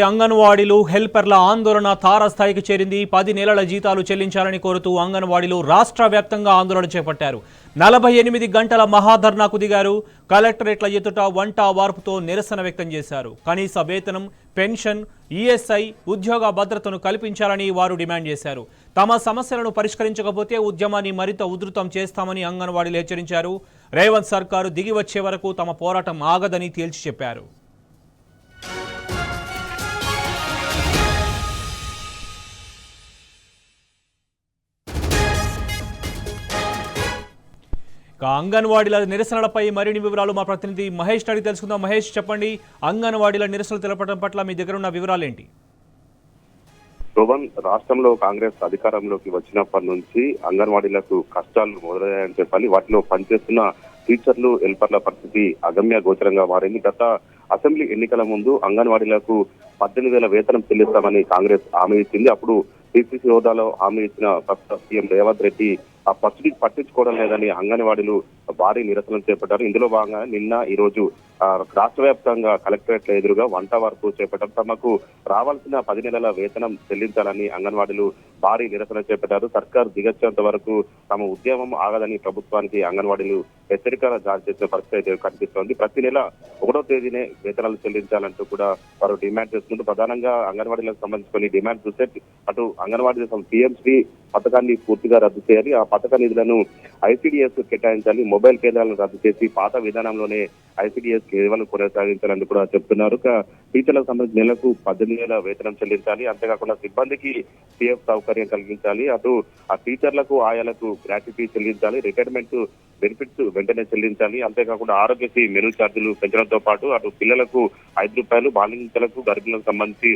అంగన్వాడీలు హెల్పర్ల ఆందోళన తారస్థాయికి చేరింది. 10 నెలల జీతాలు చెల్లించాలని కోరుతూ అంగన్వాడీలు రాష్ట్ర వ్యాప్తంగా ఆందోళన చేపట్టారు. 48 గంటల మహాధర్నాకు దిగారు. కలెక్టరేట్ల ఎదుట వంట వార్పుతో నిరసన వ్యక్తం చేశారు. కనీస వేతనం, పెన్షన్, ఈఎస్ఐ, ఉద్యోగ భద్రతను కల్పించాలని వారు డిమాండ్ చేశారు. తమ సమస్యలను పరిష్కరించకపోతే ఉద్యమాన్ని మరింత ఉధృతం చేస్తామని అంగన్వాడీలు హెచ్చరించారు. రేవంత్ సర్కారు దిగి వచ్చే వరకు తమ పోరాటం ఆగదని తేల్చి చెప్పారు. అంగన్వాడీల నిరసనలపై మరిన్ని వివరాలు మా ప్రతినిధి మహేష్ అడిగి తెలుసుకుందాం. మహేష్, చెప్పండి, అంగన్వాడీల నిరసనలు తెలపడం పట్ల మీ దగ్గర ఉన్న వివరాలు ఏంటి? శోభన్, రాష్ట్రంలో కాంగ్రెస్ అధికారంలోకి వచ్చినప్పటి నుంచి అంగన్వాడీలకు కష్టాలు మొదలయ్యాయని చెప్పాలి. వాటిలో పనిచేస్తున్న టీచర్లు, హెల్పర్ల పరిస్థితి అగమ్య గోచరంగా మారింది. గత అసెంబ్లీ ఎన్నికల ముందు అంగన్వాడీలకు 18,000 వేతనం చెల్లిస్తామని కాంగ్రెస్ హామీ ఇచ్చింది. అప్పుడు పిసిసి హోదాలో హామీ ఇచ్చిన ప్రస్తుత సీఎం రేవంత్ రెడ్డి ఆ పట్టించుకోవడం లేదని అంగన్వాడీలు భారీ నిరసనలు చేపట్టారు. ఇందులో భాగంగా నిన్న ఈ రోజు రాష్ట్ర వ్యాప్తంగా కలెక్టరేట్ల ఎదురుగా వంట వార్పు చేపట్టారు. తమకు రావాల్సిన 10 నెలల వేతనం చెల్లించాలని అంగన్వాడీలు భారీ నిరసన చేపట్టారు. సర్కారు దిగొచ్చేంత వరకు తమ ఉద్యమం ఆగదని ప్రభుత్వానికి అంగన్వాడీలు హెచ్చరికలు జారీ చేసిన పరిస్థితి అయితే కనిపిస్తోంది. ప్రతి నెల 1వ తేదీనే వేతనాలు చెల్లించాలంటూ కూడా వారు డిమాండ్ చేస్తుంటూ ప్రధానంగా అంగన్వాడీలకు సంబంధించుకొని డిమాండ్ చూస్తే అటు అంగన్వాడీ పిఎంశ్రీ పథకాన్ని పూర్తిగా రద్దు చేయాలి, ఆ పథక నిధులను ఐసిడిఎస్ కేటాయించాలి, మొబైల్ కేంద్రాలను రద్దు చేసి పాత విధానంలోనే ఐసిడిఎస్ కేవలం కొనసాగించాలని కూడా చెప్తున్నారు. టీచర్లకు సంబంధించిన నెలకు 18,000 వేతనం చెల్లించాలి, అంతేకాకుండా సిబ్బందికి పిఎఫ్ సౌకర్యం కలిగించాలి, అటు ఆ టీచర్లకు ఆయాలకు గ్రాట్యుటీ చెల్లించాలి, రిటైర్మెంట్ బెనిఫిట్స్ వెంటనే చెల్లించాలి, అంతేకాకుండా ఆరోగ్యశ్రీ మెనూ ఛార్జీలు పెంచడంతో పాటు అటు పిల్లలకు 5 రూపాయలు, బాలింతలకు గర్భిణులకు సంబంధించి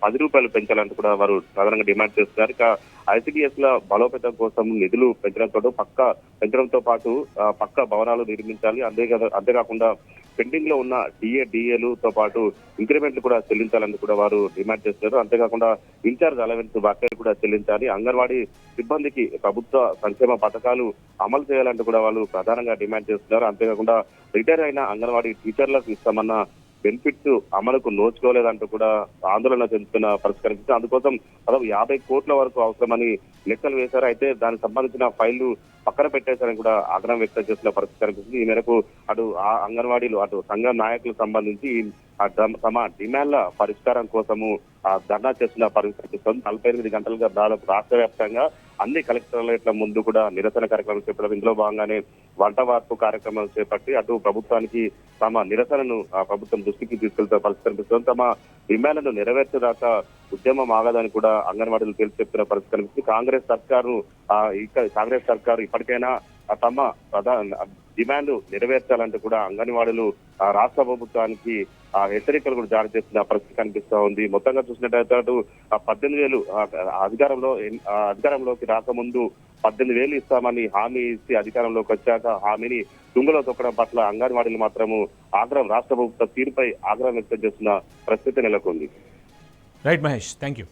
10 రూపాయలు పెంచాలంటూ కూడా వారు ప్రధానంగా డిమాండ్ చేస్తున్నారు. ఇక ఐసిడిఎస్ ల బలోపేతం కోసం నిధులు పెంచడంతో పాటు పక్క భవనాలు నిర్మించాలి, అంతేకాకుండా పెండింగ్ లో ఉన్న డిఏలతో పాటు ఇంక్రిమెంట్లు కూడా చెల్లించాలని కూడా వారు డిమాండ్ చేస్తున్నారు. అంతేకాకుండా ఇన్ఛార్జ్ అలవెన్స్ బకాయిలు కూడా చెల్లించాలి, అంగన్వాడీ సిబ్బందికి ప్రభుత్వ సంక్షేమ పథకాలు అమలు చేయాలంటూ కూడా వాళ్ళు ప్రధానంగా డిమాండ్ చేస్తున్నారు. అంతేకాకుండా రిటైర్ అయిన అంగన్వాడీ టీచర్లకు ఇస్తామన్న బెనిఫిట్స్ అమలుకు నోచుకోలేదంటూ కూడా ఆందోళన చెందుతున్న పరిస్థితి కనిపిస్తుంది. అందుకోసం 50 కోట్ల వరకు అవసరమని లెక్కలు వేశారు. అయితే దానికి సంబంధించిన ఫైళ్లు పక్కన పెట్టేశారని కూడా ఆగ్రహం వ్యక్తం చేస్తున్న పరిస్థితి కనిపిస్తుంది. ఈ మేరకు అటు ఆ అంగన్వాడీలు, అటు సంఘ నాయకులకు సంబంధించి తమ డిమాండ్ల పరిష్కారం కోసము ధర్నా చేస్తున్న పరిస్థితి కనిపిస్తుంది. 48 గంటలుగా దాదాపు రాష్ట్ర వ్యాప్తంగా అన్ని కలెక్టరేట్ల ముందు కూడా నిరసన కార్యక్రమాలు చేపట్టారు. ఇందులో భాగంగానే వంట వార్పు కార్యక్రమాలు చేపట్టి అటు ప్రభుత్వానికి తమ నిరసనను ప్రభుత్వం దృష్టికి తీసుకెళ్తున్న పరిస్థితి కనిపిస్తుంది. తమ డిమాండ్లను నెరవేర్చేదాకా ఉద్యమం ఆగదని కూడా అంగన్వాడీలు తేల్చి చెప్తున్న పరిస్థితి కనిపిస్తుంది. కాంగ్రెస్ సర్కారు ఇప్పటికైనా తమ డిమాండ్ నెరవేర్చాలంటూ కూడా అంగన్వాడీలు రాష్ట్ర ప్రభుత్వానికి హెచ్చరికలు కూడా జారీ చేస్తున్న పరిస్థితి కనిపిస్తూ ఉంది. మొత్తంగా చూసినట్టయితే అటు 18,000 అధికారంలోకి రాకముందు 18,000 ఇస్తామని హామీ ఇచ్చి అధికారంలోకి వచ్చాక హామీని తుంగలో తొక్కడం పట్ల అంగన్వాడీలు మాత్రము రాష్ట్ర ప్రభుత్వ తీరుపై ఆగ్రహం వ్యక్తం చేస్తున్న పరిస్థితి నెలకొంది. Right Mahesh, thank you.